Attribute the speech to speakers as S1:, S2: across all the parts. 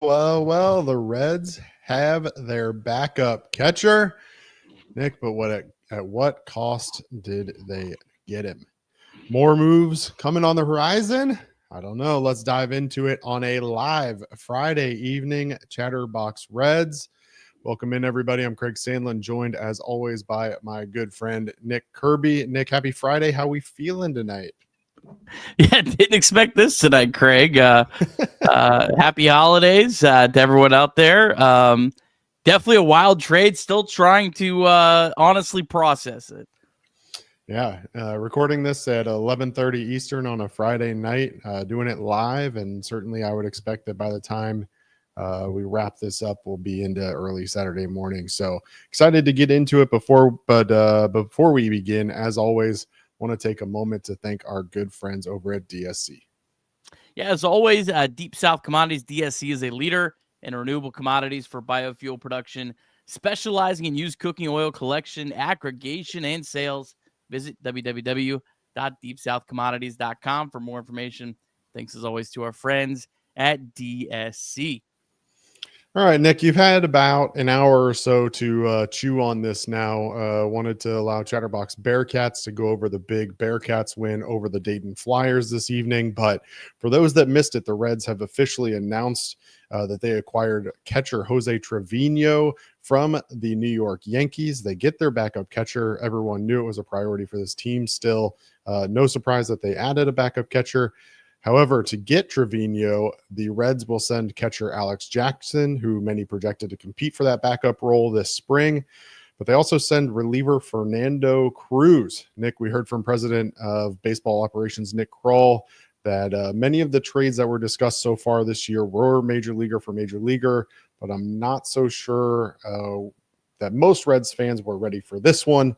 S1: Well, the Reds have their backup catcher, Nick. But at what cost did they get him? More moves coming on the horizon. I don't know. Let's dive into it on a live Friday evening Chatterbox Reds. Welcome in, everybody. I'm Craig Sandlin, joined as always by my good friend Nick Kirby. Nick, happy Friday. How we feeling tonight?
S2: Yeah, didn't expect this tonight, Craig. Happy holidays to everyone out there. Definitely a wild trade. Still trying to honestly process it.
S1: Yeah, recording this at 11:30 Eastern on a Friday night, doing it live, and certainly I would expect that by the time we wrap this up, we'll be into early Saturday morning. So excited to get into it. Before we begin, as always, want to take a moment to thank our good friends over at DSC.
S2: Yeah, as always, Deep South Commodities, DSC is a leader in renewable commodities for biofuel production, specializing in used cooking oil collection, aggregation, and sales. Visit www.deepsouthcommodities.com for more information. Thanks, as always, to our friends at DSC.
S1: All right, Nick, you've had about an hour or so to chew on this now. Wanted to allow Chatterbox Bearcats to go over the big Bearcats win over the Dayton Flyers this evening. But for those that missed it, the Reds have officially announced that they acquired catcher Jose Trevino from the New York Yankees. They get their backup catcher. Everyone knew it was a priority for this team still. No surprise that they added a backup catcher. However, to get Trevino, the Reds will send catcher Alex Jackson, who many projected to compete for that backup role this spring. But they also send reliever Fernando Cruz. Nick, we heard from President of Baseball Operations, Nick Kroll, that many of the trades that were discussed so far this year were major leaguer for major leaguer, but I'm not so sure that most Reds fans were ready for this one.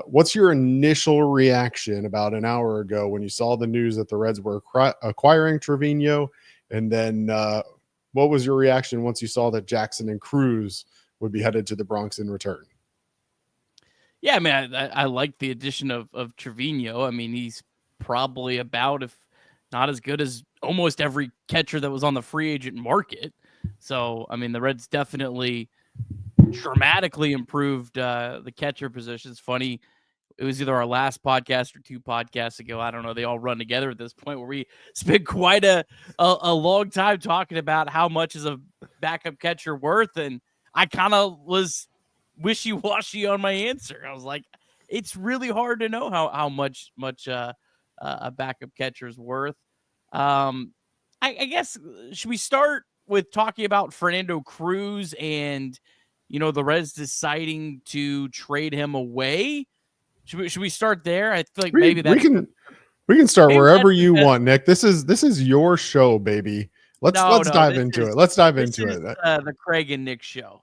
S1: What's your initial reaction about an hour ago when you saw the news that the Reds were acquiring Trevino? And then what was your reaction once you saw that Jackson and Cruz would be headed to the Bronx in return?
S2: Yeah, I mean, I like the addition of Trevino. I mean, he's probably about, if not as good as almost every catcher that was on the free agent market. So, I mean, the Reds definitely dramatically improved the catcher position. It's funny. It was either our last podcast or two podcasts ago. I don't know. They all run together at this point where we spent quite a long time talking about how much is a backup catcher worth. And I kind of was wishy-washy on my answer. I was like, it's really hard to know how much a backup catcher is worth. I guess, should we start with talking about Fernando Cruz and the Reds deciding to trade him away? Should we start there? I feel like maybe
S1: we can start wherever you want, Nick. This is your show, baby. Let's dive into it. Let's dive into it.
S2: The Craig and Nick show.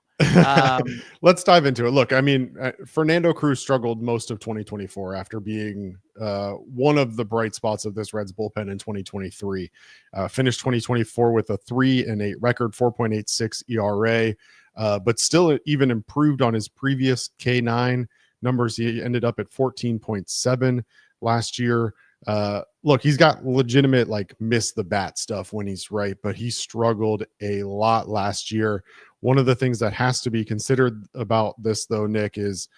S1: Let's dive into it. Look, I mean, Fernando Cruz struggled most of 2024 after being one of the bright spots of this Reds bullpen in 2023. Finished 2024 with a 3-8 record, 4.86 ERA, but still even improved on his previous K9 numbers. He ended up at 14.7 last year. Look, he's got legitimate miss the bat stuff when he's right, but he struggled a lot last year. One of the things that has to be considered about this, though, Nick, is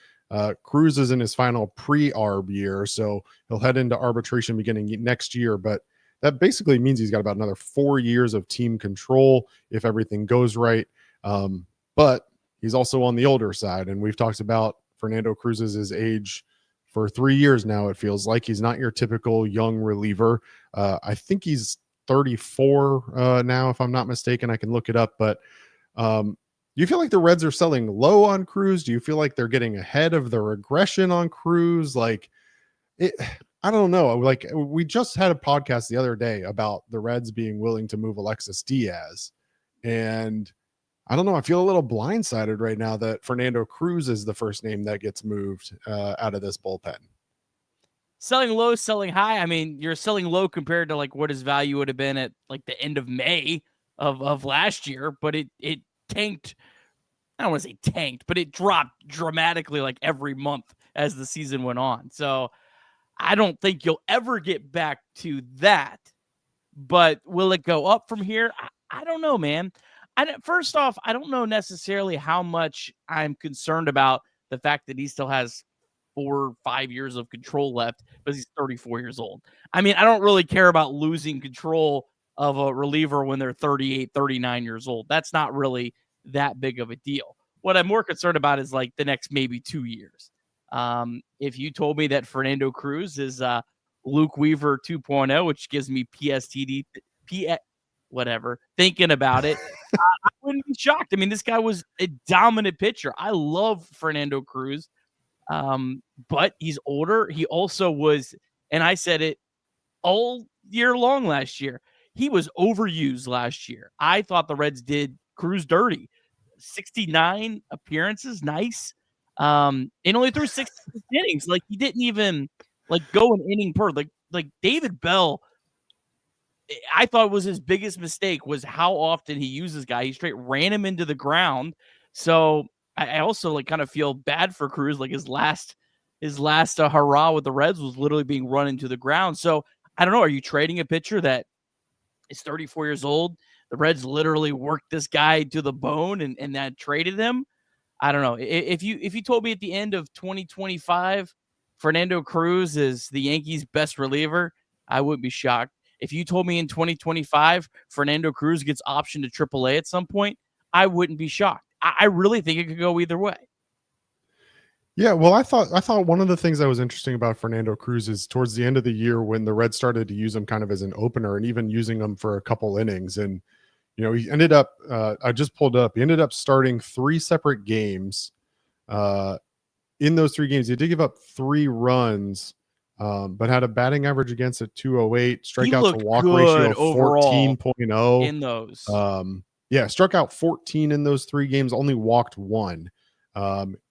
S1: Cruz is in his final pre-arb year, so he'll head into arbitration beginning next year, but that basically means he's got about another 4 years of team control if everything goes right. But he's also on the older side, and we've talked about Fernando Cruz's age for 3 years now. It feels like he's not your typical young reliever. I think he's 34 now, if I'm not mistaken. I can look it up, but do you feel like the Reds are selling low on Cruz? Do you feel like they're getting ahead of the regression on Cruz? I don't know. We just had a podcast the other day about the Reds being willing to move Alexis Diaz, and I don't know. I feel a little blindsided right now that Fernando Cruz is the first name that gets moved out of this bullpen.
S2: Selling low, selling high. I mean, you're selling low compared to what his value would have been at the end of May of last year, but it tanked. I don't want to say tanked, but it dropped dramatically every month as the season went on. So I don't think you'll ever get back to that. But will it go up from here? I don't know, man. First off, I don't know necessarily how much I'm concerned about the fact that he still has 4 or 5 years of control left because he's 34 years old. I mean, I don't really care about losing control of a reliever when they're 38, 39 years old. That's not really that big of a deal. What I'm more concerned about is like the next maybe 2 years. If you told me that Fernando Cruz is Luke Weaver 2.0, which gives me PSTD, whatever, thinking about it, I wouldn't be shocked. I mean, this guy was a dominant pitcher. I love Fernando Cruz, but he's older. He also was, and I said it all year long last year, he was overused last year. I thought the Reds did Cruz dirty. 69 appearances, nice. And only threw 6 innings. Like, he didn't even like go an inning per. Like David Bell, I thought was his biggest mistake was how often he used this guy. He straight ran him into the ground. So I also like kind of feel bad for Cruz. Like his last hurrah with the Reds was literally being run into the ground. So I don't know. Are you trading a pitcher that is 34 years old? The Reds literally worked this guy to the bone and that traded him. I don't know. If you told me at the end of 2025, Fernando Cruz is the Yankees' best reliever, I wouldn't be shocked. If you told me in 2025, Fernando Cruz gets optioned to AAA at some point, I wouldn't be shocked. I really think it could go either way.
S1: Yeah, well, I thought one of the things that was interesting about Fernando Cruz is towards the end of the year when the Reds started to use him kind of as an opener and even using him for a couple innings. And, you know, he ended up, I just pulled up, he ended up starting 3 separate games. In those 3 games, he did give up 3 runs, but had a batting average against at 208, strikeout to walk ratio of 14.0
S2: in those.
S1: Yeah, struck out 14 in those 3 games, only walked 1.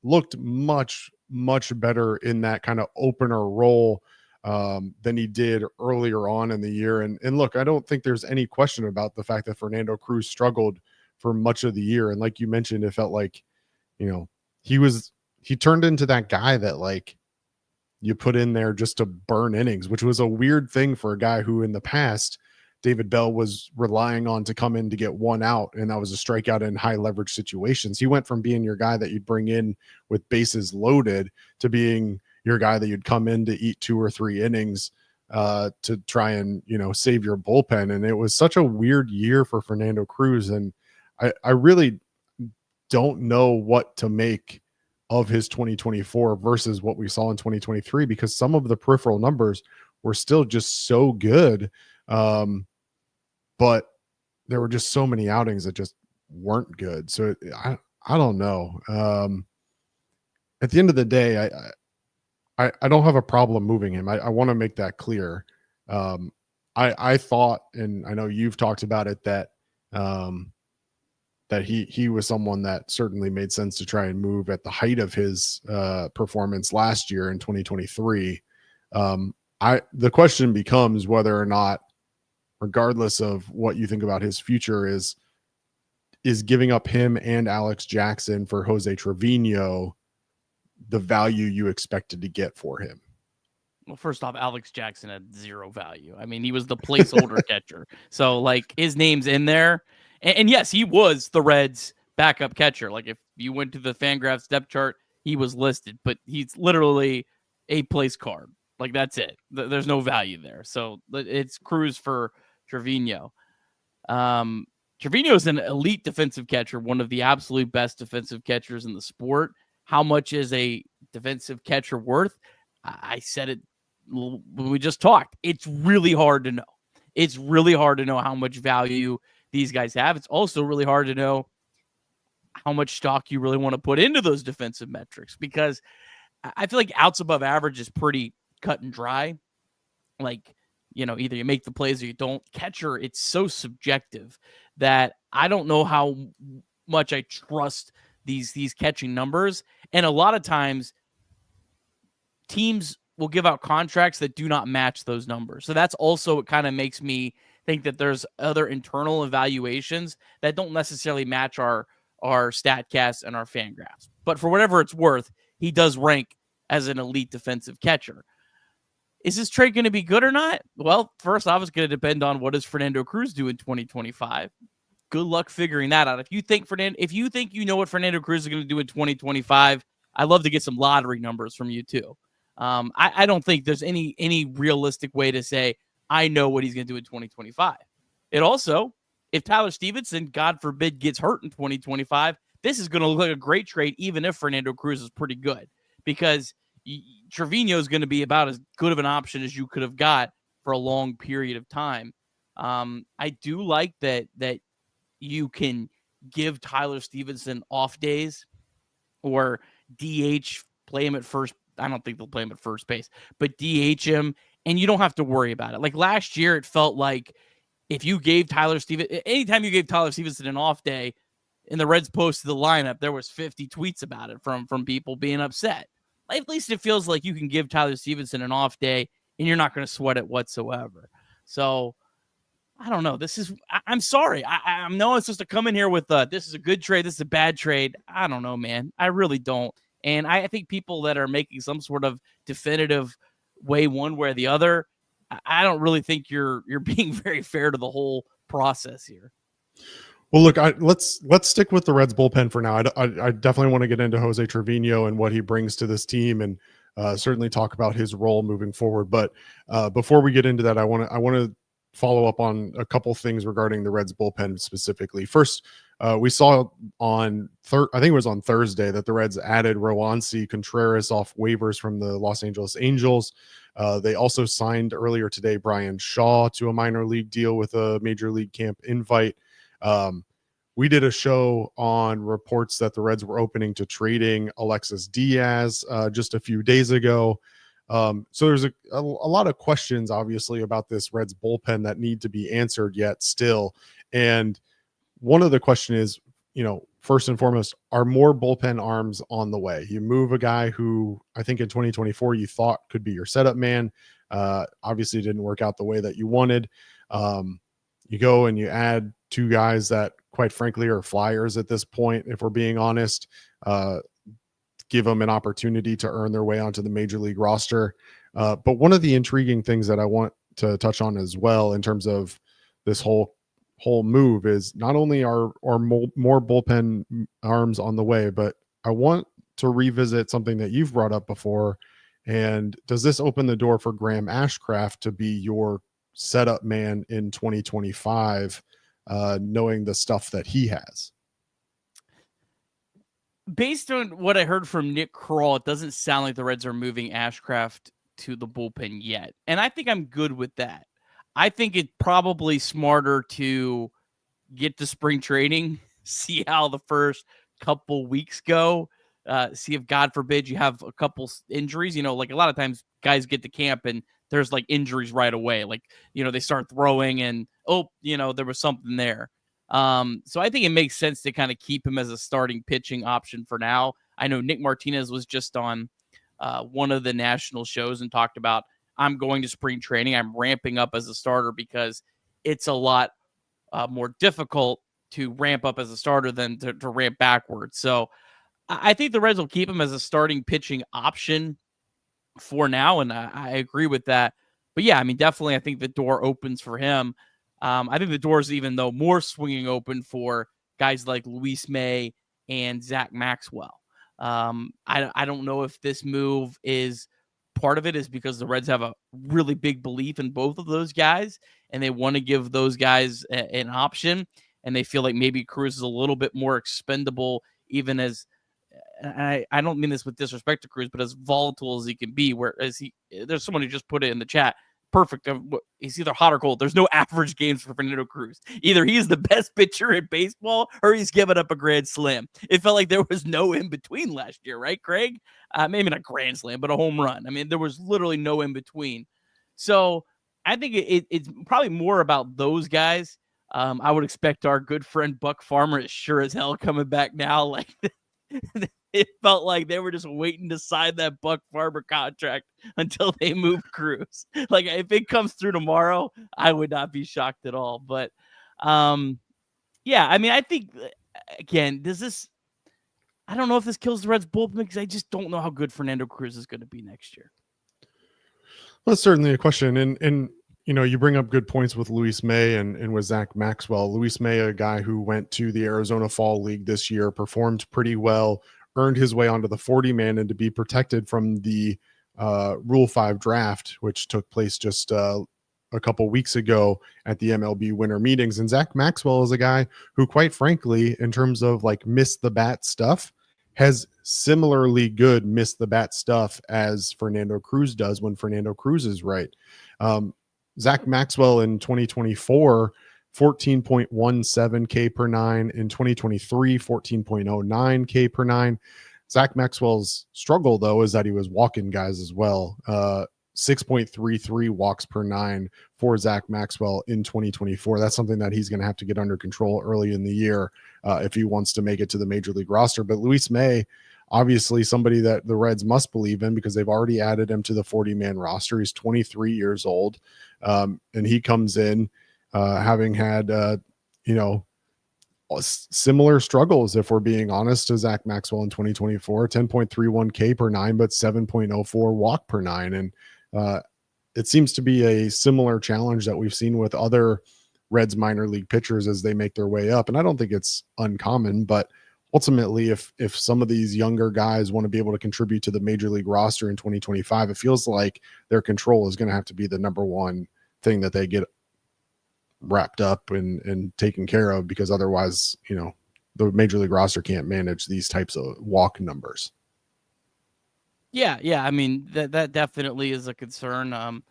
S1: Looked much better in that kind of opener role than he did earlier on in the year. And look, I don't think there's any question about the fact that Fernando Cruz struggled for much of the year. And like you mentioned, it felt like, you know, he turned into that guy that like you put in there just to burn innings, which was a weird thing for a guy who in the past David Bell was relying on to come in to get 1 out, and that was a strikeout in high leverage situations. He went from being your guy that you'd bring in with bases loaded to being your guy that you'd come in to eat 2 or 3 innings to try and, you know, save your bullpen. And it was such a weird year for Fernando Cruz. And I really don't know what to make of his 2024 versus what we saw in 2023, because some of the peripheral numbers were still just so good. But there were just so many outings that just weren't good. So I don't know. At the end of the day, I don't have a problem moving him. I want to make that clear. I thought, and I know you've talked about it, that that he was someone that certainly made sense to try and move at the height of his performance last year in 2023. The question becomes whether or not, regardless of what you think about his future, is giving up him and Alex Jackson for Jose Trevino the value you expected to get for him?
S2: Well, first off, Alex Jackson had 0 value. I mean, he was the placeholder catcher. So, like, his name's in there. And yes, he was the Reds' backup catcher. Like, if you went to the Fangraphs depth chart, he was listed. But he's literally a place card. Like, that's it. There's no value there. So, it's Cruz for Trevino. Trevino is an elite defensive catcher, one of the absolute best defensive catchers in the sport. How much is a defensive catcher worth? I said it when we just talked. It's really hard to know. It's really hard to know how much value these guys have. It's also really hard to know how much stock you really want to put into those defensive metrics, because I feel like outs above average is pretty cut and dry. Like, you know, either you make the plays or you don't. Catcher, it's so subjective that I don't know how much I trust these catching numbers. And a lot of times teams will give out contracts that do not match those numbers. So that's also what kind of makes me think that there's other internal evaluations that don't necessarily match our StatCast and our Fangraphs. But for whatever it's worth, he does rank as an elite defensive catcher. Is this trade going to be good or not? Well, first off, it's going to depend on what does Fernando Cruz do in 2025. good luck figuring that out. If you think you know what Fernando Cruz is going to do in 2025, I'd love to get some lottery numbers from you too. I don't think there's any realistic way to say I know what he's going to do in 2025. It also, if Tyler Stevenson, God forbid, gets hurt in 2025, this is going to look like a great trade, even if Fernando Cruz is pretty good, because Trevino is going to be about as good of an option as you could have got for a long period of time. I do like that you can give Tyler Stevenson off days or DH, play him at first. I don't think they'll play him at first base, but DH him, and you don't have to worry about it. Like last year, it felt like if you gave anytime you gave Tyler Stevenson an off day, and the Reds posted the lineup, there was 50 tweets about it from people being upset. At least it feels like you can give Tyler Stevenson an off day, and you're not going to sweat it whatsoever. So I don't know. I'm sorry. I know it's supposed to come in here with this is a good trade, this is a bad trade. I don't know, man. I really don't. And I think people that are making some sort of definitive way one way or the other, I don't really think you're being very fair to the whole process here.
S1: Well, look, let's stick with the Reds bullpen for now. I definitely want to get into Jose Trevino and what he brings to this team, and certainly talk about his role moving forward. But before we get into that, I want to follow up on a couple things regarding the Reds bullpen specifically. First, we saw on I think it was on Thursday that the Reds added Roansy Contreras off waivers from the Los Angeles Angels. They also signed earlier today Brian Shaw to a minor league deal with a major league camp invite. We did a show on reports that the Reds were opening to trading Alexis Diaz just a few days ago. So there's a lot of questions, obviously, about this Reds bullpen that need to be answered yet still. And one of the question is, first and foremost, are more bullpen arms on the way? You move a guy who I think in 2024 you thought could be your setup man. Obviously didn't work out the way that you wanted. You go and you add two guys that, quite frankly, are flyers at this point, if we're being honest. Give them an opportunity to earn their way onto the major league roster. But one of the intriguing things that I want to touch on as well in terms of this whole move is not only are more bullpen arms on the way, but I want to revisit something that you've brought up before. And does this open the door for Graham Ashcraft to be your setup man in 2025, knowing the stuff that he has?
S2: Based on what I heard from Nick Kroll, it doesn't sound like the Reds are moving Ashcraft to the bullpen yet. And I think I'm good with that. I think it's probably smarter to get to spring training, see how the first couple weeks go, see if, God forbid, you have a couple injuries. Like a lot of times guys get to camp and there's like injuries right away. Like, they start throwing and, there was something there. So I think it makes sense to kind of keep him as a starting pitching option for now. I know Nick Martinez was just on one of the national shows and talked about, I'm going to spring training. I'm ramping up as a starter because it's a lot more difficult to ramp up as a starter than to ramp backwards. So I think the Reds will keep him as a starting pitching option for now. And I agree with that. But yeah, definitely I think the door opens for him. I think the door is even though more swinging open for guys like Luis May and Zach Maxwell. I don't know if this move is part of it is because the Reds have a really big belief in both of those guys and they want to give those guys an option, and they feel like maybe Cruz is a little bit more expendable, even as I don't mean this with disrespect to Cruz, but as volatile as he can be. Whereas there's someone who just put it in the chat. Perfect. He's either hot or cold. There's no average games for Fernando Cruz. Either he's the best pitcher in baseball or he's given up a grand slam. It felt like there was no in between last year, right, Craig? Maybe not grand slam, but a home run. There was literally no in between. So I think it's probably more about those guys. I would expect our good friend Buck Farmer is sure as hell coming back now. Like it felt like they were just waiting to sign that Buck Farmer contract until they moved Cruz. Like if it comes through tomorrow, I would not be shocked at all. But yeah, I think again, I don't know if this kills the Reds bullpen because I just don't know how good Fernando Cruz is going to be next year.
S1: Well, that's certainly a question. And You bring up good points with Luis May and with Zach Maxwell. Luis May, a guy who went to the Arizona Fall League this year, performed pretty well, earned his way onto the 40-man, and to be protected from the Rule 5 draft, which took place just a couple weeks ago at the MLB winter meetings. And Zach Maxwell is a guy who, quite frankly, in terms of like miss the bat stuff, has similarly good miss the bat stuff as Fernando Cruz does when Fernando Cruz is right. Zach Maxwell in 2024, 14.17 K per nine. In 2023, 14.09 K per nine. Zach Maxwell's struggle, though, is that he was walking guys as well. 6.33 walks per nine for Zach Maxwell in 2024. That's something that he's going to have to get under control early in the year if he wants to make it to the major league roster. But Luis May, obviously somebody that the Reds must believe in because they've already added him to the 40-man roster. He's 23 years old, and he comes in having had, similar struggles, if we're being honest, to Zach Maxwell in 2024, 10.31 K per nine, but 7.04 walk per nine. And it seems to be a similar challenge that we've seen with other Reds minor league pitchers as they make their way up. And I don't think it's uncommon, but ultimately, if some of these younger guys want to be able to contribute to the major league roster in 2025, it feels like their control is going to have to be the number one thing that they get wrapped up and taken care of, because otherwise, the major league roster can't manage these types of walk numbers.
S2: Yeah. I mean, that definitely is a concern. I feel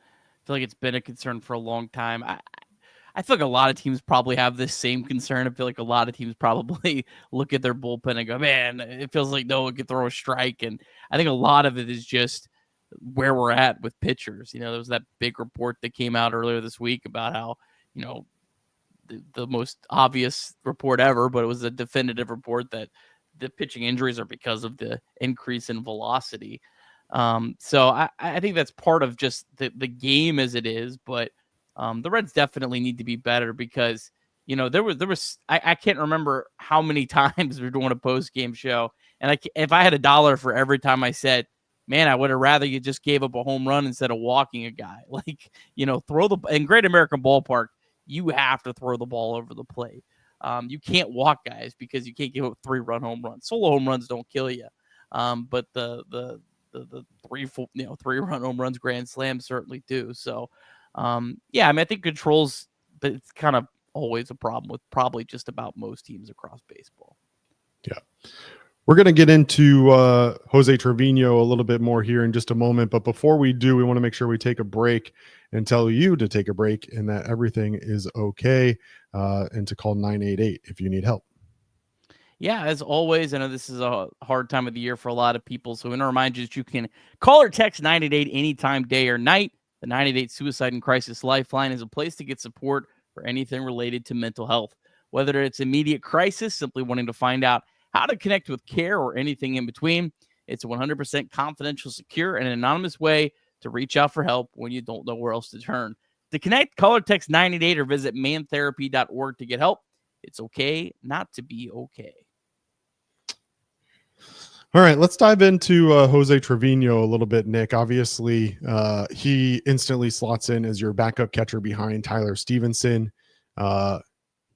S2: like it's been a concern for a long time. I feel like a lot of teams probably have this same concern. I feel like a lot of teams probably look at their bullpen and go, man, it feels like no one can throw a strike. And I think a lot of it is just where we're at with pitchers. There was that big report that came out earlier this week about how, the most obvious report ever, but it was a definitive report that the pitching injuries are because of the increase in velocity. So I think that's part of just the game as it is, but the Reds definitely need to be better because, there was I can't remember how many times we're doing a post-game show. And if I had $1 for every time I said, man, I would have rather you just gave up a home run instead of walking a guy. In Great American Ballpark, you have to throw the ball over the plate. You can't walk guys because you can't give up 3-run home runs. Solo home runs don't kill you. But the 3-run home runs, grand slams certainly do. So, I think controls, but it's kind of always a problem with probably just about most teams across baseball.
S1: Yeah. We're going to get into Jose Trevino a little bit more here in just a moment. But before we do, we want to make sure we take a break and tell you to take a break and that everything is okay, and to call 988 if you need help.
S2: Yeah, as always, I know this is a hard time of the year for a lot of people. So I want to remind you that you can call or text 988 anytime, day or night. The 988 Suicide and Crisis Lifeline is a place to get support for anything related to mental health. Whether it's immediate crisis, simply wanting to find out how to connect with care, or anything in between, it's a 100% confidential, secure, and anonymous way to reach out for help when you don't know where else to turn. To connect, call or text 988 or visit mantherapy.org to get help. It's okay not to be okay.
S1: All right, let's dive into Jose Trevino a little bit, Nick. Obviously, he instantly slots in as your backup catcher behind Tyler Stevenson.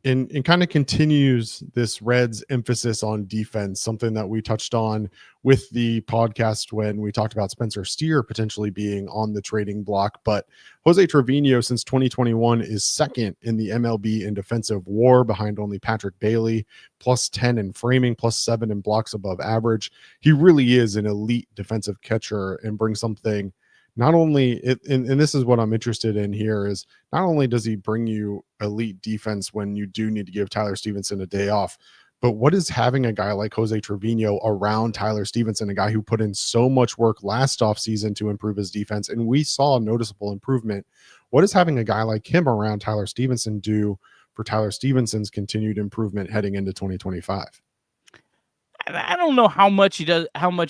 S1: And kind of continues this Reds emphasis on defense, something that we touched on with the podcast when we talked about Spencer Steer potentially being on the trading block. But Jose Trevino, since 2021, is second in the MLB in defensive WAR, behind only Patrick Bailey, +10 in framing, +7 in blocks above average. He really is an elite defensive catcher and brings something. Not only, and this is what I'm interested in here, is not only does he bring you elite defense when you do need to give Tyler Stevenson a day off, but what is having a guy like Jose Trevino around Tyler Stevenson, a guy who put in so much work last offseason to improve his defense, and we saw a noticeable improvement. What is having a guy like him around Tyler Stevenson do for Tyler Stevenson's continued improvement heading into 2025?
S2: I don't know how much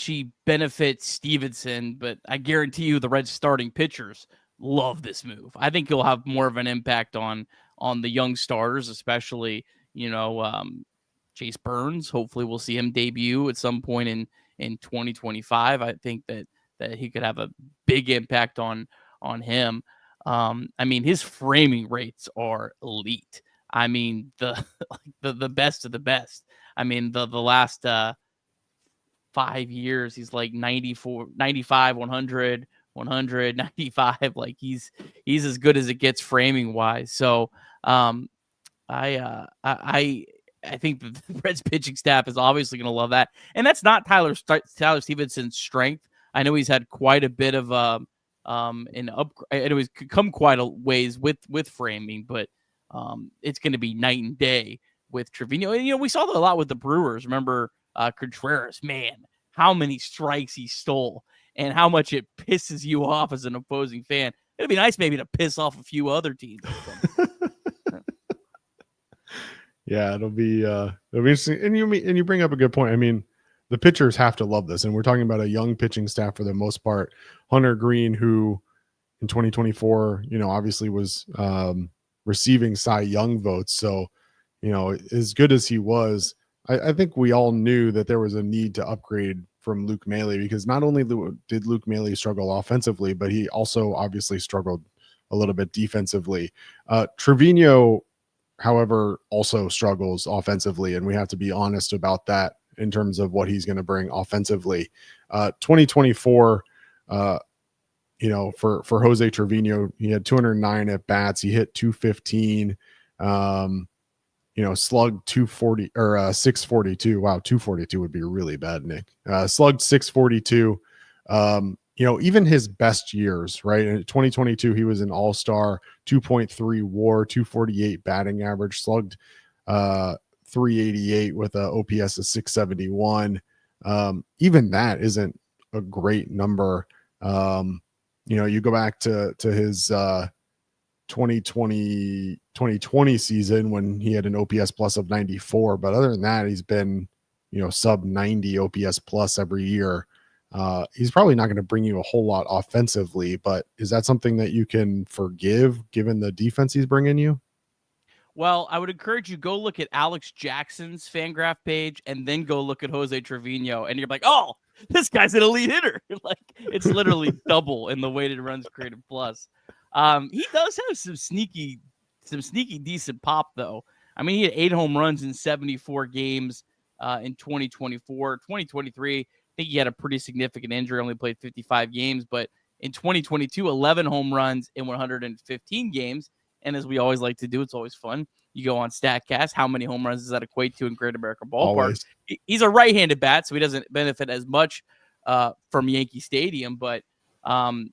S2: he benefits Stevenson, but I guarantee you the Reds starting pitchers love this move. I think he'll have more of an impact on the young starters, especially, Chase Burns. Hopefully we'll see him debut at some point in 2025. I think that he could have a big impact on him. I mean, his framing rates are elite. I mean, the best of the best. I mean, the last 5 years, he's like 94, 95, 100, 100, 95. Like he's as good as it gets framing wise. So I think the Reds pitching staff is obviously going to love that, and that's not Tyler Stevenson's strength. I know he's had quite a bit of an upgrade. I know he's come quite a ways with framing, but it's going to be night and day with Trevino. And, we saw that a lot with the Brewers. Remember Contreras? Man, how many strikes he stole, and how much it pisses you off as an opposing fan. It'd be nice maybe to piss off a few other teams.
S1: Yeah, it'll be interesting. And you bring up a good point. I mean, the pitchers have to love this, and we're talking about a young pitching staff for the most part. Hunter Green, who in 2024, obviously was receiving Cy Young votes. So, as good as he was, I think we all knew that there was a need to upgrade from Luke Maile, because not only did Luke Maile struggle offensively, but he also obviously struggled a little bit defensively. Trevino, however, also struggles offensively, and we have to be honest about that in terms of what he's going to bring offensively. 2024, for Jose Trevino, he had 209 at bats. He hit 215, slugged 240 or 642. Wow, 242 would be really bad, Nick. Slugged 642. Even his best years, right? In 2022, he was an all-star, 2.3 WAR, 248 batting average, slugged 388 with a OPS of 671. Even that isn't a great number. You go back to his 2020 season when he had an OPS plus of 94, but other than that, he's been sub 90 OPS plus every year. He's probably not going to bring you a whole lot offensively, but is that something that you can forgive given the defense he's bringing you?
S2: Well, I would encourage you go look at Alex Jackson's Fangraph page and then go look at Jose Trevino, and you're like, oh, this guy's an elite hitter. Like, it's literally double in the weighted runs created plus. He does have some sneaky decent pop though. I mean, he had 8 home runs in 74 games in 2024. 2023, I think he had a pretty significant injury, only played 55 games, but in 2022, 11 home runs in 115 games. And as we always like to do, it's always fun. You go on StatCast. How many home runs does that equate to in Great America Ballpark?
S1: Always.
S2: He's a right-handed bat, so he doesn't benefit as much from Yankee Stadium, but 10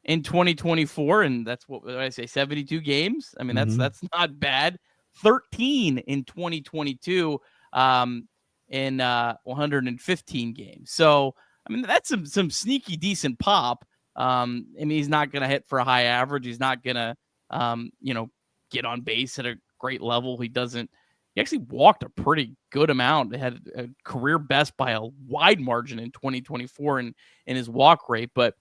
S2: in 2024, and that's what did I say, 72 games? I mean, that's not bad. 13 in 2022 in 115 games. So, I mean, that's some sneaky decent pop. I mean, he's not going to hit for a high average. He's not going to, get on base at a great level. He actually walked a pretty good amount. He had a career best by a wide margin in 2024 in his walk rate. But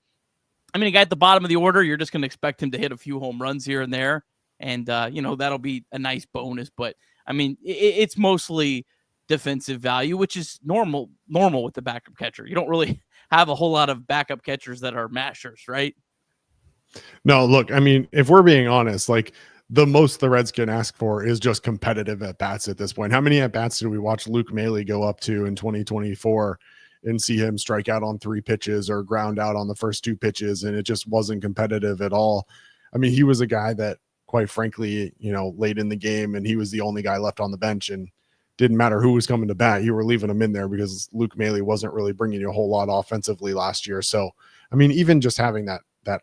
S2: I mean, a guy at the bottom of the order, you're just going to expect him to hit a few home runs here and there. And, that'll be a nice bonus. But I mean, it's mostly defensive value, which is normal with the backup catcher. You don't really have a whole lot of backup catchers that are mashers, right?
S1: No, look, I mean, if we're being honest, like the most the Reds can ask for is just competitive at bats at this point. How many at bats did we watch Luke Maile go up to in 2024 and see him strike out on 3 pitches or ground out on the first 2 pitches? And it just wasn't competitive at all. I mean, he was a guy that, quite frankly, late in the game, and he was the only guy left on the bench, and didn't matter who was coming to bat. You were leaving him in there because Luke Maile wasn't really bringing you a whole lot offensively last year. So, I mean, even just having that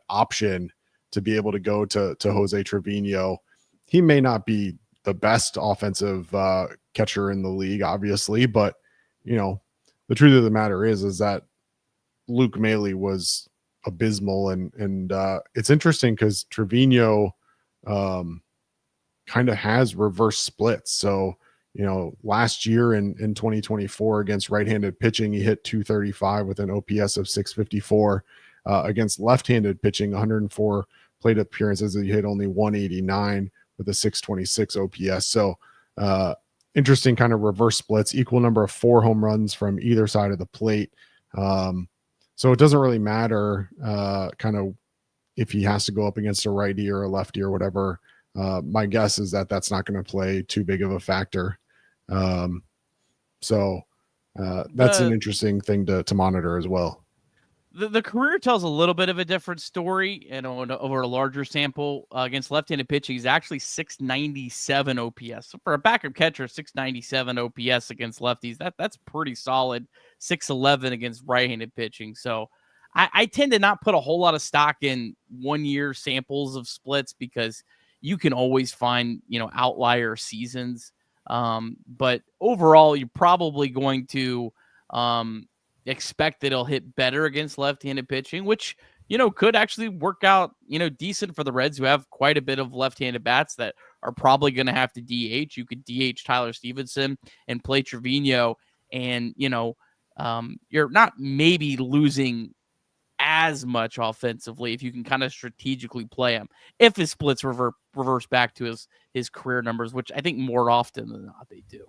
S1: option to be able to go to Jose Trevino, he may not be the best offensive catcher in the league, obviously, but the truth of the matter is that Luke Maile was abysmal, and it's interesting because Trevino kind of has reverse splits. So, last year in 2024 against right-handed pitching, he hit 235 with an OPS of 654. Against left-handed pitching, 104 plate appearances, he hit only 189 with a 626 OPS. So interesting kind of reverse splits, equal number of 4 home runs from either side of the plate. So it doesn't really matter kind of if he has to go up against a righty or a lefty or whatever, my guess is that that's not going to play too big of a factor. So that's an interesting thing to monitor as well.
S2: The career tells a little bit of a different story, and over a larger sample against left-handed pitching. He's actually 697 OPS. So for a backup catcher, 697 OPS against lefties, that's pretty solid. 611 against right-handed pitching. So I tend to not put a whole lot of stock in 1 year samples of splits because you can always find, outlier seasons. But overall, you're probably going to expect that he'll hit better against left-handed pitching, which, could actually work out, decent for the Reds, who have quite a bit of left-handed bats that are probably going to have to DH. You could DH Tyler Stevenson and play Trevino, and, you're not maybe losing as much offensively if you can kind of strategically play him, if his splits reverse back to his career numbers, which I think more often than not they do.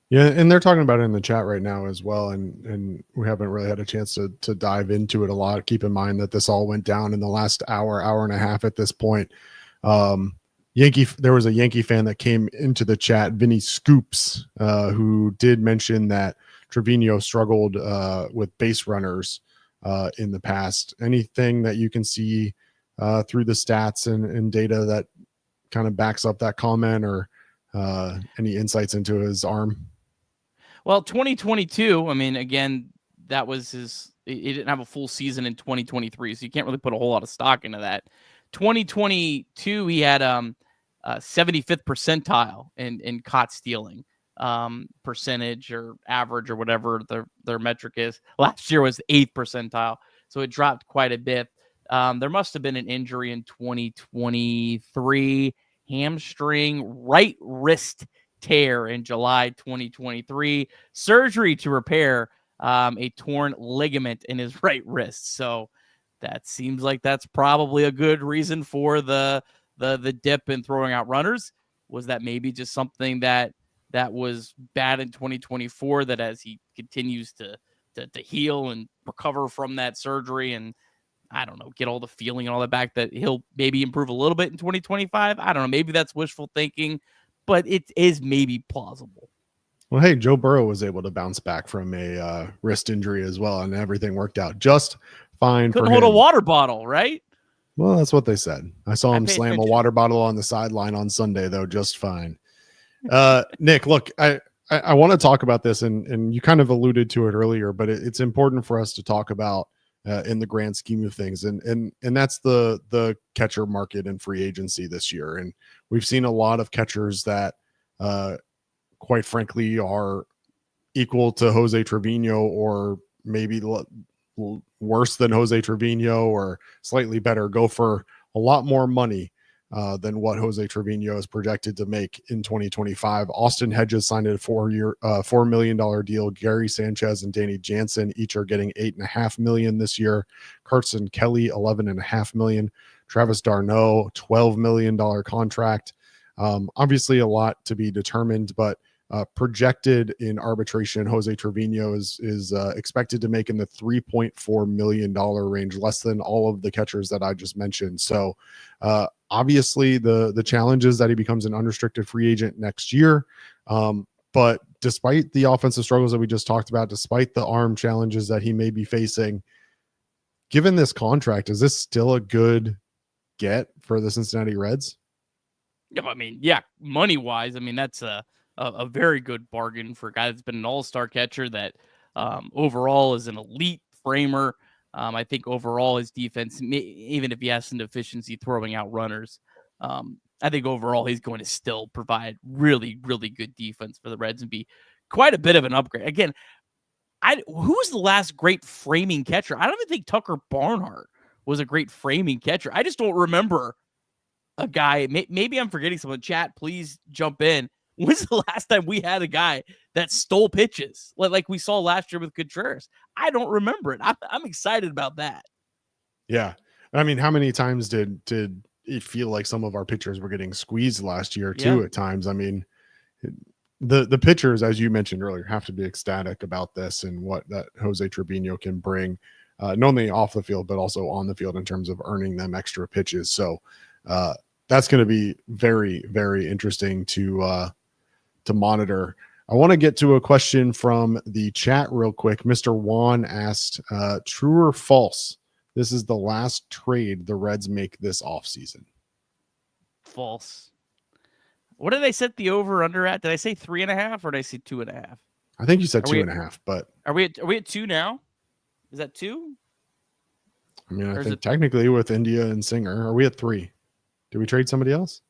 S1: Yeah, and they're talking about it in the chat right now as well, and we haven't really had a chance to dive into it a lot. Keep in mind that this all went down in the last hour and a half at this point. There was a Yankee fan that came into the chat, Vinny Scoops, who did mention that Trevino struggled with base runners in the past. Anything that you can see through the stats and data that kind of backs up that comment, or any insights into his arm?
S2: Well, 2022, I mean, again, that was he didn't have a full season in 2023, so you can't really put a whole lot of stock into that. 2022, he had 75th percentile in caught stealing percentage or average or whatever their metric is. Last year was 8th percentile, so it dropped quite a bit. There must have been an injury in 2023, hamstring, right wrist tear in July 2023, surgery to repair a torn ligament in his right wrist. So that seems like that's probably a good reason for the dip in throwing out runners. Was that maybe just something that was bad in 2024, that as he continues to heal and recover from that surgery and, I don't know, get all the feeling and all that back, that he'll maybe improve a little bit in 2025? I don't know. Maybe that's wishful thinking, but it is maybe plausible.
S1: Well, hey, Joe Burrow was able to bounce back from a wrist injury as well, and everything worked out just fine.
S2: Couldn't hold a water bottle, right?
S1: Well, that's what they said. I saw him slam a water bottle on the sideline on Sunday, though, just fine. Nick, look, I want to talk about this, and you kind of alluded to it earlier, but it's important for us to talk about in the grand scheme of things, and that's the catcher market and free agency this year. And we've seen a lot of catchers that quite frankly are equal to Jose Trevino, or maybe worse than Jose Trevino, or slightly better, go for a lot more money than what Jose Trevino is projected to make in 2025. Austin Hedges signed a $4 million deal. Gary Sanchez and Danny Jansen each are getting $8.5 million this year. Carson Kelly, $11.5 million. Travis d'Arnaud, $12 million contract. Obviously a lot to be determined, but projected in arbitration, Jose Trevino is expected to make in the $3.4 million range, less than all of the catchers that I just mentioned. So obviously the challenge is that he becomes an unrestricted free agent next year. But despite the offensive struggles that we just talked about, despite the arm challenges that he may be facing, given this contract, is this still a good get for the Cincinnati Reds?
S2: Yeah, I mean, yeah, money wise, I mean, that's a very good bargain for a guy that's been an all-star catcher, that overall is an elite framer. I think overall his defense, even if he has some deficiency throwing out runners, I think overall he's going to still provide really, really good defense for the Reds and be quite a bit of an upgrade. Again, who was the last great framing catcher? I don't even think Tucker Barnhart was a great framing catcher. I just don't remember a guy. Maybe I'm forgetting someone. Chat, please jump in. When's the last time we had a guy that stole pitches like we saw last year with Contreras? I don't remember it. I'm excited about that.
S1: Yeah. I mean, how many times did it feel like some of our pitchers were getting squeezed last year too? At times. I mean, the pitchers, as you mentioned earlier, have to be ecstatic about this and what that Jose Trevino can bring. not only off the field, but also on the field in terms of earning them extra pitches. So that's going to be very, very interesting to monitor. I want to get to a question from the chat real quick. Mr. Juan asked, true or false, this is the last trade the Reds make this offseason?
S2: False. What did I set the over under at? Did I say 3.5 or did I say 2.5?
S1: I think you said 2.5, but
S2: are we at 2 now? Is that 2?
S1: I mean, I think technically with India and Singer, are we at 3? Did we trade somebody else?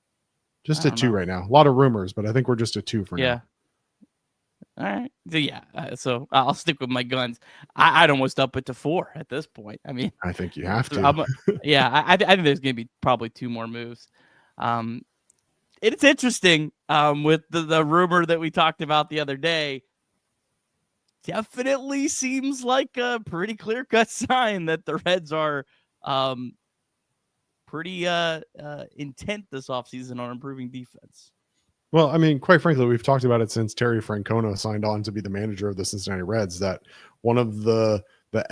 S1: Just at 2 right now. A lot of rumors, but I think we're just at 2 for now.
S2: All right. So, so I'll stick with my guns. I'd almost up it to 4 at this point. I mean,
S1: I think you have to.
S2: I think there's going to be probably 2 more moves. It's interesting with the rumor that we talked about the other day. Definitely seems like a pretty clear-cut sign that the Reds are pretty intent this offseason on improving defense.
S1: Well, I mean, quite frankly, we've talked about it since Terry Francona signed on to be the manager of the Cincinnati Reds, that one of the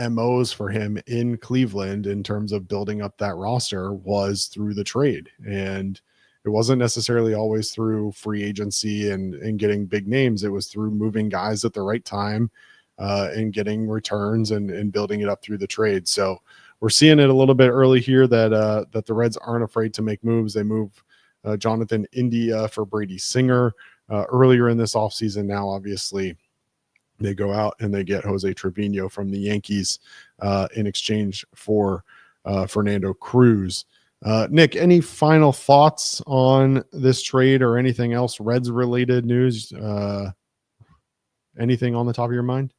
S1: MOs for him in Cleveland in terms of building up that roster was through the trade. And it wasn't necessarily always through free agency and getting big names. It was through moving guys at the right time and getting returns and building it up through the trade. So we're seeing it a little bit early here that the Reds aren't afraid to make moves. They move Jonathan India for Brady Singer earlier in this offseason. Now, obviously, they go out and they get Jose Trevino from the Yankees in exchange for Fernando Cruz. Nick, any final thoughts on this trade or anything else Reds-related news? Anything on the top of your mind?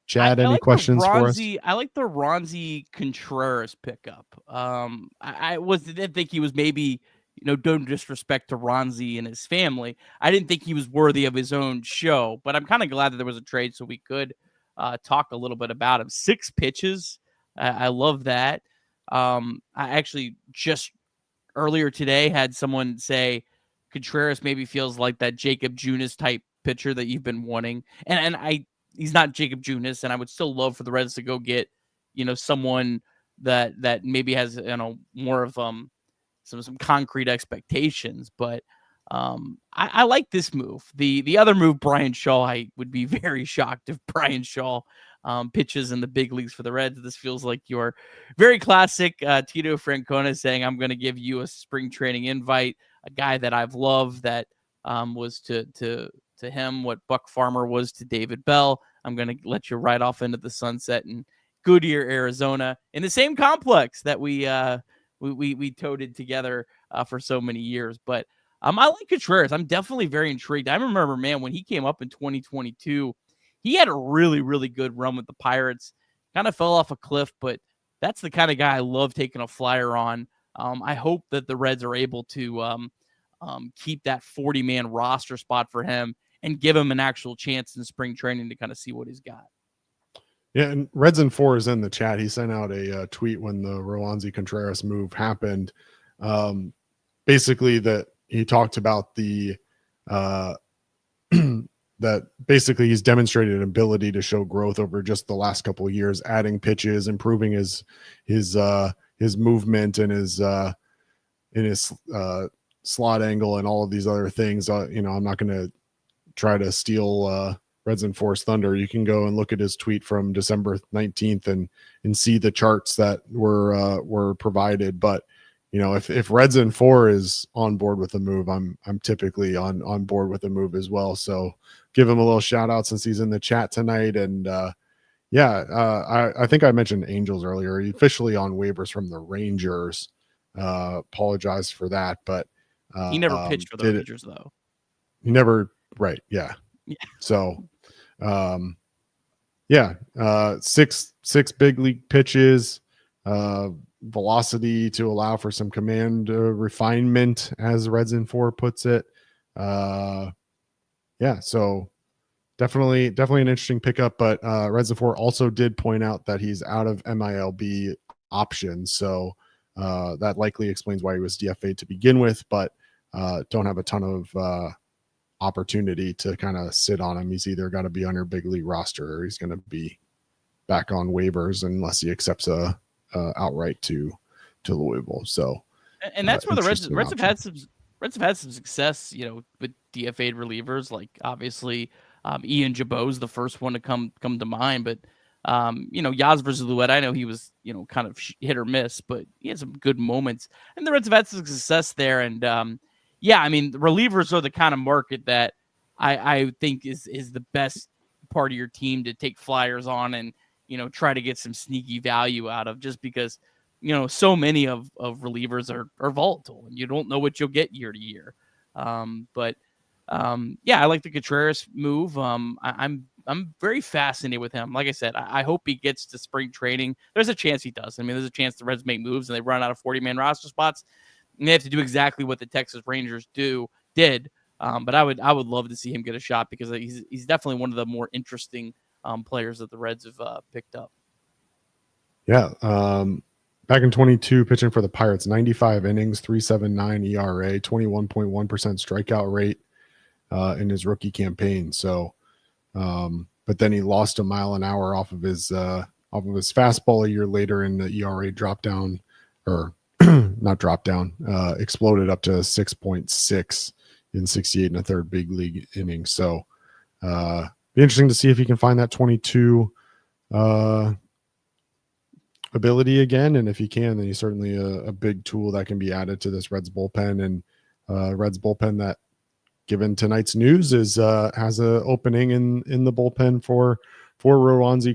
S1: Chad, any questions for us?
S2: I like the Ronzi Contreras pickup. I didn't think he was maybe, don't disrespect to Ronzi and his family. I didn't think he was worthy of his own show, but I'm kind of glad that there was a trade so we could talk a little bit about him. 6 pitches. I love that. I actually just earlier today had someone say Contreras maybe feels like that Jacob Junis type pitcher that you've been wanting. And he's not Jacob Junis, and I would still love for the Reds to go get, someone that maybe has, more of some concrete expectations. But I like this move. The other move, Brian Shaw, I would be very shocked if Brian Shaw pitches in the big leagues for the Reds. This feels like your very classic Tito Francona saying, I'm going to give you a spring training invite, a guy that I've loved that was to him what Buck Farmer was to David Bell. I'm going to let you ride off into the sunset in Goodyear, Arizona, in the same complex that we toted together for so many years. But I like Contreras. I'm definitely very intrigued. I remember, man, when he came up in 2022, he had a really, really good run with the Pirates. Kind of fell off a cliff, but that's the kind of guy I love taking a flyer on. I hope that the Reds are able to keep that 40-man roster spot for him and give him an actual chance in spring training to kind of see what he's got.
S1: Yeah, and Reds and 4 is in the chat. He sent out a tweet when the Roansy Contreras move happened. Basically, that he talked about the that basically he's demonstrated an ability to show growth over just the last couple of years, adding pitches, improving his movement and his slot angle and all of these other things. I'm not going to try to steal Reds and 4's thunder. You can go and look at his tweet from December 19th and see the charts that were provided. But if Reds and 4 is on board with the move, I'm typically on board with the move as well. So give him a little shout out since he's in the chat tonight. And I think I mentioned Angels earlier. He officially on waivers from the Rangers. Apologize for that, but
S2: he never pitched for the Rangers though.
S1: He never. Right. Yeah. So, 6 big league pitches, velocity to allow for some command refinement, as Reds in 4 puts it. So definitely an interesting pickup. But Reds in 4 also did point out that he's out of MILB options, so that likely explains why he was DFA'd to begin with. But don't have a ton of opportunity to kind of sit on him. He's either got to be on your big league roster or he's going to be back on waivers unless he accepts a outright to Louisville. So,
S2: and that's where the Reds have
S1: option.
S2: had some success, with DFA'd relievers. Like obviously, Ian Jabot's the first one to come to mind, but Yaz versus Louette, I know he was kind of hit or miss, but he had some good moments, and the Reds have had some success there. And I mean, the relievers are the kind of market that I think is the best part of your team to take flyers on and try to get some sneaky value out of, just because so many of relievers are volatile and you don't know what you'll get year to year. But I like the Contreras move. I'm very fascinated with him. Like I said, I hope he gets to spring training. There's a chance he does. I mean, there's a chance the Reds make moves and they run out of 40-man roster spots, and they have to do exactly what the Texas Rangers did. But I would love to see him get a shot, because he's definitely one of the more interesting players that the Reds have picked up.
S1: Yeah. Back in 22, pitching for the Pirates, 95 innings, 3.79 ERA, 21.1% strikeout rate in his rookie campaign. So, but then he lost a mile an hour off of his fastball a year later, and the ERA dropped down, or not dropped down, exploded up to 6.6 in 68 and a third big league innings. So, be interesting to see if he can find that 22 ability again, and if he can, then he's certainly a big tool that can be added to this Reds bullpen. And Reds bullpen that, given tonight's news, is has an opening in the bullpen for Roansy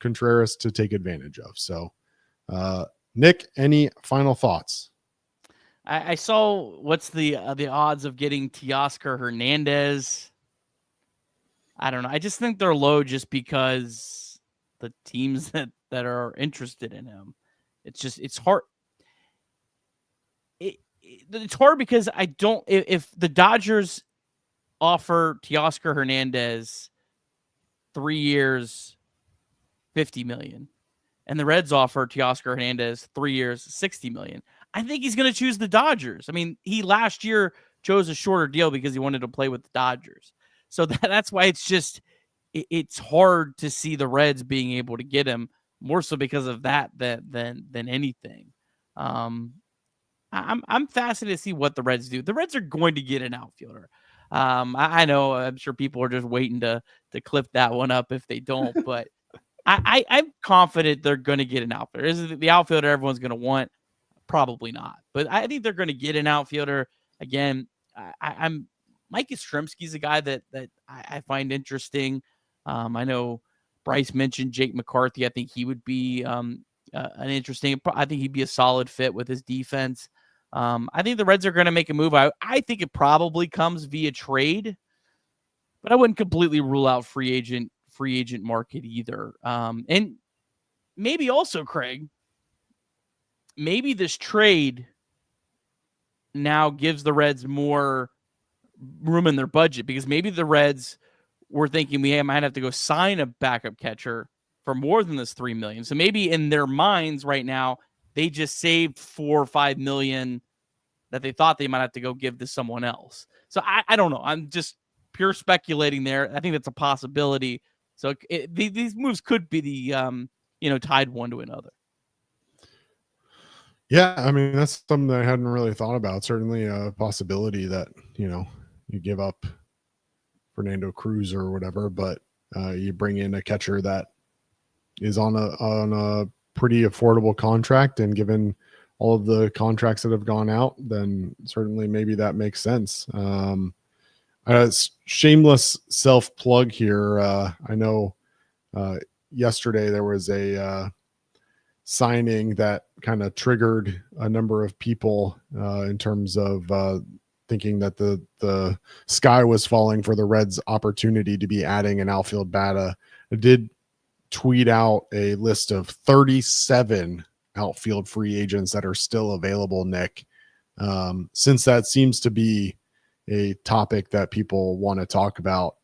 S1: Contreras to take advantage of. So, Nick, any final thoughts?
S2: I saw what's the odds of getting Teoscar Hernandez. I don't know. I just think they're low, just because the teams that are interested in him. It's hard. It's hard because I don't. If the Dodgers offer Teoscar Hernandez 3 years, $50 million, and the Reds offer Teoscar Hernandez 3 years, $60 million, I think he's going to choose the Dodgers. I mean, he last year chose a shorter deal because he wanted to play with the Dodgers. So that's why it's hard to see the Reds being able to get him, more so because of that than anything. I'm fascinated to see what the Reds do. The Reds are going to get an outfielder. I know, I'm sure people are just waiting to clip that one up if they don't, but I'm confident they're going to get an outfielder. Is it the outfielder everyone's going to want? Probably not, but I think they're going to get an outfielder. Again, I'm Mike Yastrzemski's a guy that I find interesting. I know Bryce mentioned Jake McCarthy. I think he would be an interesting. I think he'd be a solid fit with his defense. I think the Reds are going to make a move. I think it probably comes via trade, but I wouldn't completely rule out free agent market either. And maybe also, Craig, maybe this trade now gives the Reds more room in their budget, because maybe the Reds were thinking we might have to go sign a backup catcher for more than this $3 million. So maybe in their minds right now, they just saved $4 or $5 million that they thought they might have to go give to someone else. So I don't know. I'm just pure speculating there. I think that's a possibility. So these moves could be the tied one to another.
S1: Yeah, I mean, that's something that I hadn't really thought about. Certainly a possibility that you give up Fernando Cruz or whatever, but you bring in a catcher that is on a pretty affordable contract, and given all of the contracts that have gone out, then certainly maybe that makes sense. Shameless self plug here. I know yesterday there was a signing that kind of triggered a number of people in terms of thinking that the sky was falling for the Reds' opportunity to be adding an outfield bat. I did tweet out a list of 37 outfield free agents that are still available, Nick. Since that seems to be a topic that people want to talk about,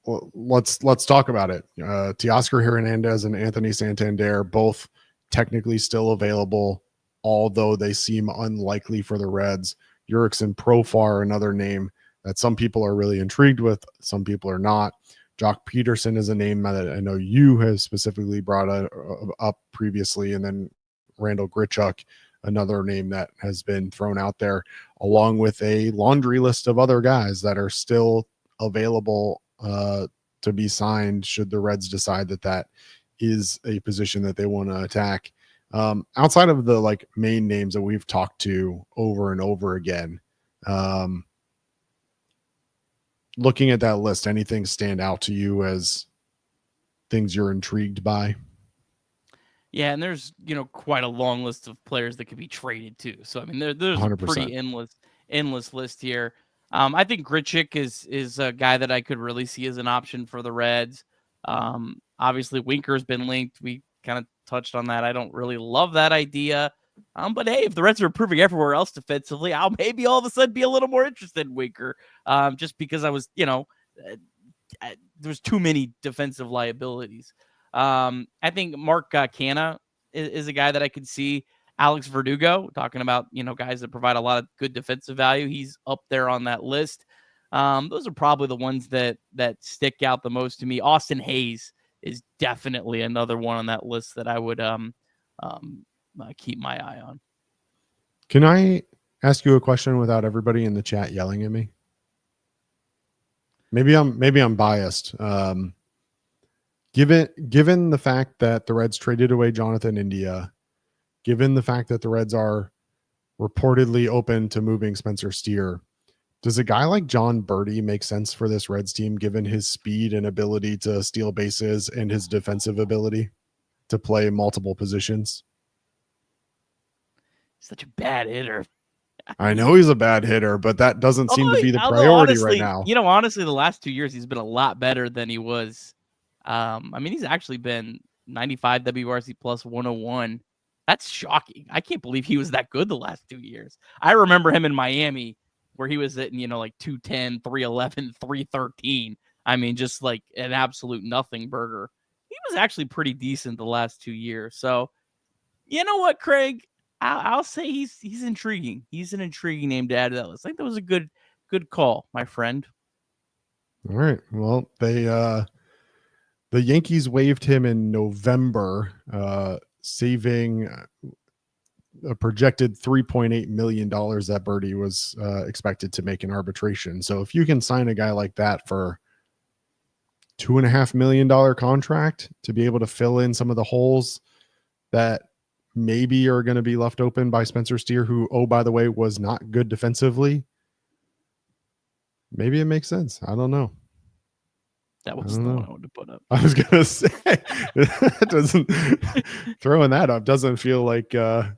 S1: let's talk about it. Teoscar Hernandez and Anthony Santander, both technically still available, although they seem unlikely for the Reds. Jurickson Profar, another name that some people are really intrigued with, some people are not. Jock Peterson is a name that I know you have specifically brought up previously, and then Randall Grichuk, another name that has been thrown out there, along with a laundry list of other guys that are still available to be signed should the Reds decide that is a position that they want to attack. Outside of the like main names that we've talked to over and over again, looking at that list, anything stand out to you as things you're intrigued by?
S2: Yeah, and there's quite a long list of players that could be traded too. So I mean, there's
S1: 100%.
S2: a pretty endless list here. I think Grichuk is a guy that I could really see as an option for the Reds. Obviously, Winker's been linked. We kind of touched on that. I don't really love that idea. But hey, if the Reds are improving everywhere else defensively, I'll maybe all of a sudden be a little more interested in Winker. Just because I was, there's too many defensive liabilities. I think Mark Canha is a guy that I could see. Alex Verdugo, talking about, guys that provide a lot of good defensive value. He's up there on that list. Those are probably the ones that stick out the most to me. Austin Hayes is definitely another one on that list that I would keep my eye on.
S1: Can I ask you a question without everybody in the chat yelling at me? Maybe I'm biased. Given the fact that the Reds traded away Jonathan India, given the fact that the Reds are reportedly open to moving Spencer Steer, does a guy like John Birdie make sense for this Reds team, given his speed and ability to steal bases and his defensive ability to play multiple positions?
S2: Such a bad hitter.
S1: I know he's a bad hitter, but that doesn't seem to be the priority right now.
S2: Honestly, the last 2 years, he's been a lot better than he was. He's actually been 95 WRC plus 101. That's shocking. I can't believe he was that good the last 2 years. I remember him in Miami where he was hitting, like 210, 311, 313. Just like an absolute nothing burger. He was actually pretty decent the last 2 years. So, you know what, Craig? I'll say he's intriguing. He's an intriguing name to add to that list. I think that was a good call, my friend.
S1: All right. Well, the Yankees waived him in November, saving a projected $3.8 million that Birdie was expected to make in arbitration. So if you can sign a guy like that for $2.5 million contract to be able to fill in some of the holes that maybe are going to be left open by Spencer Steer, who, oh, by the way, was not good defensively, maybe it makes sense. I don't know.
S2: That was the one I wanted to put up.
S1: I was going to say, that doesn't, throwing that up doesn't feel like,
S2: love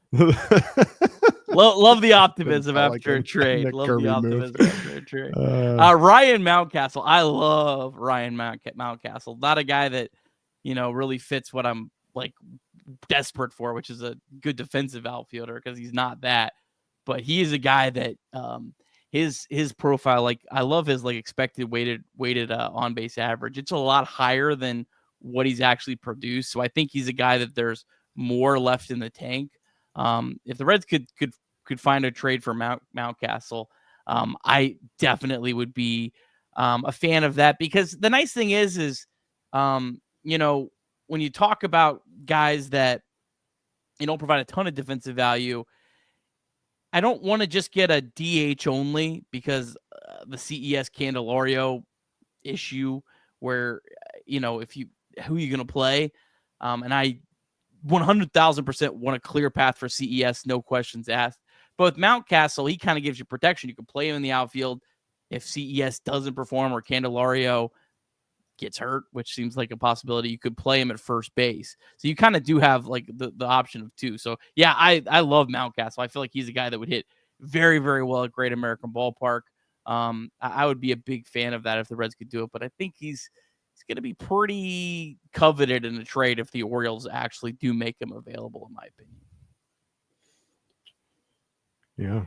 S2: the optimism after a trade. Love the optimism after a trade. Ryan Mountcastle. I love Ryan Mountcastle. Not a guy that, really fits what I'm like desperate for, which is a good defensive outfielder, because he's not that. But he is a guy that his profile, like I love his like expected weighted on base average. It's a lot higher than what he's actually produced. So I think he's a guy that there's more left in the tank. If the Reds could find a trade for Mountcastle, I definitely would be a fan of that, because the nice thing is when you talk about guys that don't provide a ton of defensive value, I don't want to just get a DH only, because the CES Candelario issue where, who are you going to play? And I 100,000% want a clear path for CES, no questions asked. But with Mountcastle, he kind of gives you protection. You can play him in the outfield if CES doesn't perform or Candelario gets hurt, which seems like a possibility. You could play him at first base. So you kind of do have like the option of two. So yeah, I love Mountcastle. I feel like he's a guy that would hit very, very well at Great American Ballpark. I would be a big fan of that if the Reds could do it, but I think he's going to be pretty coveted in the trade if the Orioles actually do make him available, in my opinion.
S1: Yeah.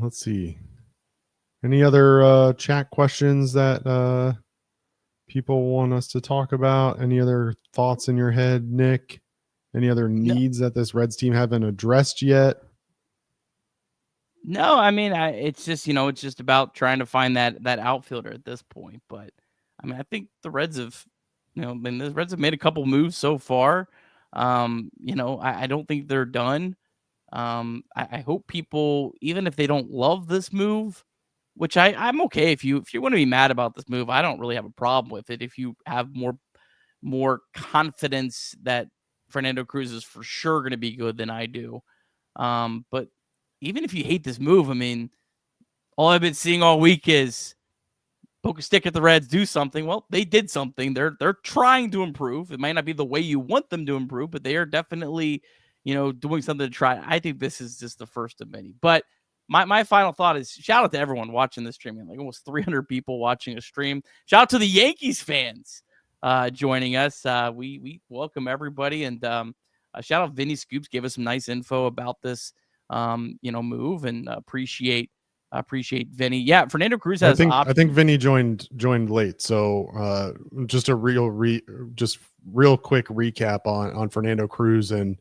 S1: Let's see. Any other chat questions that people want us to talk about? Any other thoughts in your head, Nick? Any other needs that this Reds team haven't addressed yet?
S2: No, I mean, it's just it's just about trying to find that outfielder at this point. But I mean, I think the Reds have, the Reds have made a couple moves so far. I don't think they're done. I hope people, even if they don't love this move, which I'm okay if you want to be mad about this move, I don't really have a problem with it. If you have more confidence that Fernando Cruz is for sure going to be good than I do. But even if you hate this move, I mean, all I've been seeing all week is poke a stick at the Reds, do something. Well, they did something. They're trying to improve. It might not be the way you want them to improve, but they are definitely, doing something to try. I think this is just the first of many. But my final thought is shout out to everyone watching this stream. Like almost 300 people watching a stream. Shout out to the Yankees fans joining us. We welcome everybody, and shout out Vinny Scoops, gave us some nice info about this move, and appreciate Vinny. Yeah, Fernando Cruz has
S1: I think Vinny joined late. So just a real quick recap on Fernando Cruz, and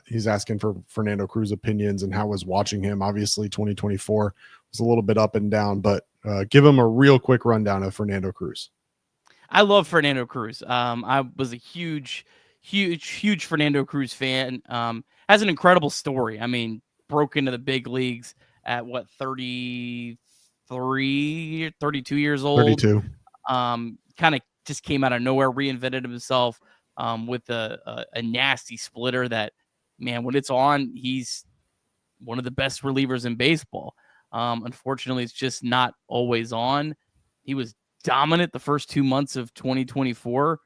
S1: he's asking for Fernando Cruz opinions and how was watching him. Obviously 2024 was a little bit up and down, but give him a real quick rundown of Fernando Cruz.
S2: I love Fernando Cruz. I was a huge Fernando Cruz fan. Has an incredible story. I mean, broke into the big leagues at 33, 32 years old.
S1: 32.
S2: Kind of just came out of nowhere, reinvented himself with a nasty splitter that, man, when it's on, he's one of the best relievers in baseball. Unfortunately, it's just not always on. He was dominant the first 2 months of 2024,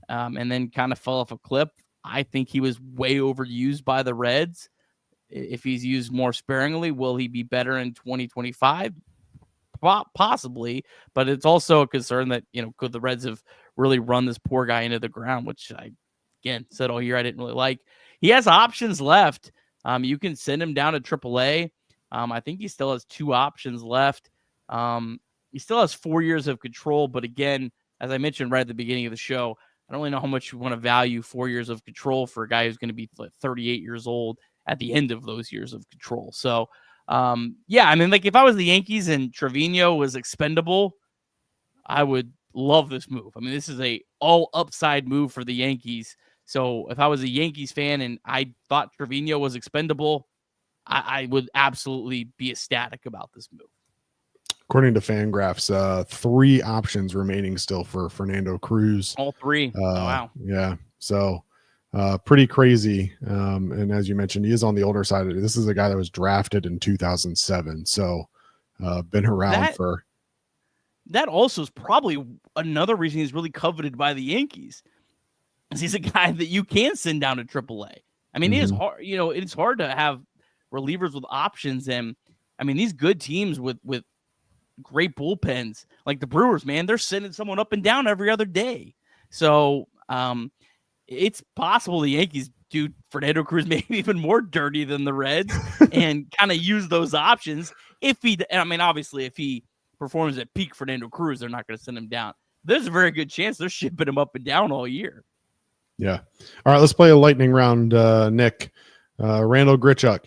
S2: and then kind of fell off a cliff. I think he was way overused by the Reds. If he's used more sparingly, will he be better in 2025? Possibly, but it's also a concern that, could the Reds have really run this poor guy into the ground, which I, again, said all year I didn't really like. He has options left. You can send him down to AAA. I think he still has 2 options left. He still has 4 years of control, but again, as I mentioned right at the beginning of the show, I don't really know how much you want to value 4 years of control for a guy who's going to be 38 years old at the end of those years of control. So, yeah, I mean, like if I was the Yankees and Trevino was expendable, I would love this move. I mean, this is a all upside move for the Yankees. So if I was a Yankees fan and I thought Trevino was expendable, I would absolutely be ecstatic about this move.
S1: According to Fangraphs, 3 options remaining still for Fernando Cruz.
S2: All 3. Wow.
S1: Yeah. So pretty crazy. And as you mentioned, he is on the older side of it. This is a guy that was drafted in 2007. So been around for.
S2: That also is probably another reason he's really coveted by the Yankees. Is he's a guy that you can send down to AAA. I mean, It is hard, it's hard to have relievers with options. And I mean, these good teams with great bullpens, like the Brewers, man, they're sending someone up and down every other day. So it's possible the Yankees do Fernando Cruz maybe even more dirty than the Reds and kind of use those options. Obviously, if he performs at peak Fernando Cruz, they're not going to send him down. There's a very good chance they're shipping him up and down all year.
S1: Yeah. All right, let's play a lightning round, Nick. Randall Grichuk,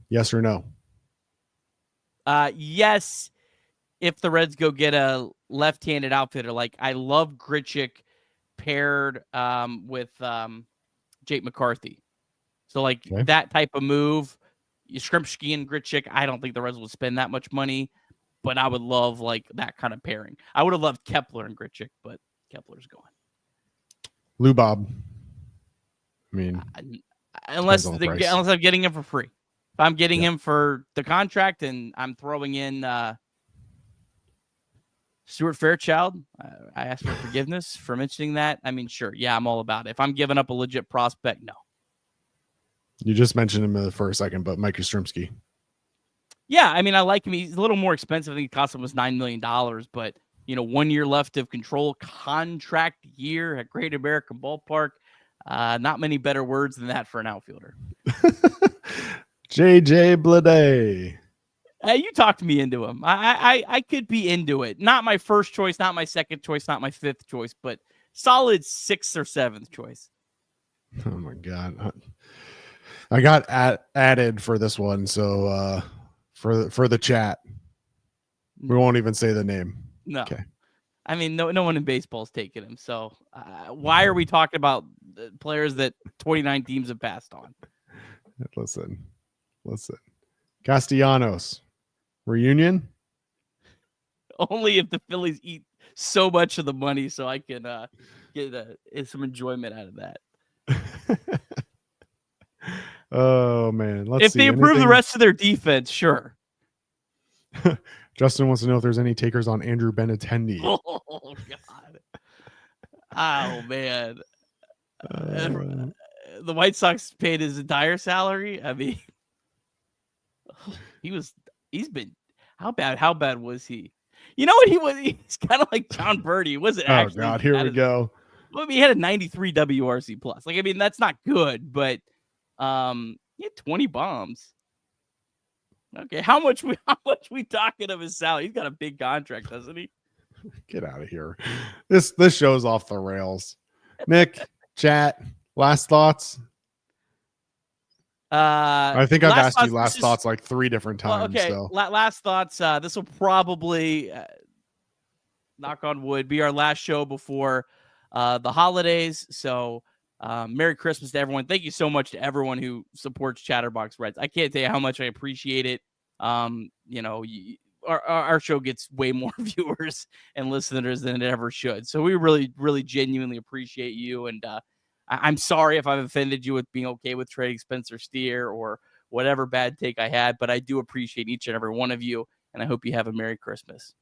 S1: yes or no?
S2: Yes, if the Reds go get a left-handed outfitter. Like, I love Grichuk paired with Jake McCarthy. So, like, that type of move, Yastrzemski and Grichuk, I don't think the Reds will spend that much money, but I would love, like, that kind of pairing. I would have loved Kepler and Grichuk, but Kepler's gone.
S1: Lou Bob. I mean,
S2: unless I'm getting him for free. If I'm getting him for the contract and I'm throwing in Stuart Fairchild, I ask for forgiveness for mentioning that. I mean, sure. Yeah, I'm all about it. If I'm giving up a legit prospect, no.
S1: You just mentioned him for a second, but Mike Yastrzemski.
S2: Yeah, I mean, I like him. He's a little more expensive. I think it cost him was $9 million, but 1 year left of control, contract year at Great American Ballpark. Not many better words than that for an outfielder.
S1: JJ Bleday.
S2: You talked me into him. I could be into it. Not my first choice, not my second choice, not my 5th choice, but solid 6th or 7th choice.
S1: Oh my God. I got added for this one. So for the chat. We won't even say the name.
S2: No.
S1: Okay.
S2: I mean, no one in baseball is taking him. So why are we talking about players that 29 teams have passed on?
S1: Listen. Castellanos reunion.
S2: Only if the Phillies eat so much of the money, so I can get some enjoyment out of that.
S1: Oh man,
S2: if they improve the rest of their defense, sure.
S1: Justin wants to know if there's any takers on Andrew Benintendi.
S2: Oh God! Oh man! The White Sox paid his entire salary. I mean, he's been. How bad was he? You know what he was? He's kind of like John Birdie. He wasn't actually.
S1: Oh God! Here we go.
S2: Well, I mean, he had a 93 WRC plus. Like, I mean, that's not good, but he had 20 bombs. Okay, how much we talking of his salary? He's got a big contract, doesn't he?
S1: Get out of here. This show's off the rails. Nick, chat, last thoughts. I think I've asked you last thoughts like 3 different times.
S2: Okay,
S1: so.
S2: Last thoughts. This will probably, knock on wood, be our last show before the holidays. So Merry Christmas to everyone. Thank you so much to everyone who supports Chatterbox Reds. I can't tell you how much I appreciate it. Our show gets way more viewers and listeners than it ever should. So we really, really genuinely appreciate you. And I'm sorry if I've offended you with being okay with trading Spencer Steer or whatever bad take I had, but I do appreciate each and every one of you. And I hope you have a Merry Christmas.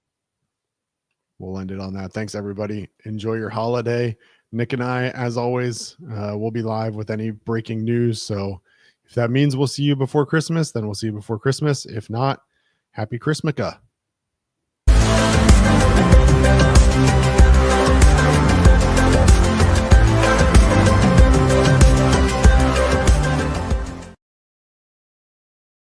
S1: We'll end it on that. Thanks, everybody. Enjoy your holiday. Nick and I, as always, will be live with any breaking news. So if that means we'll see you before Christmas, then we'll see you before Christmas. If not, Happy Christmas.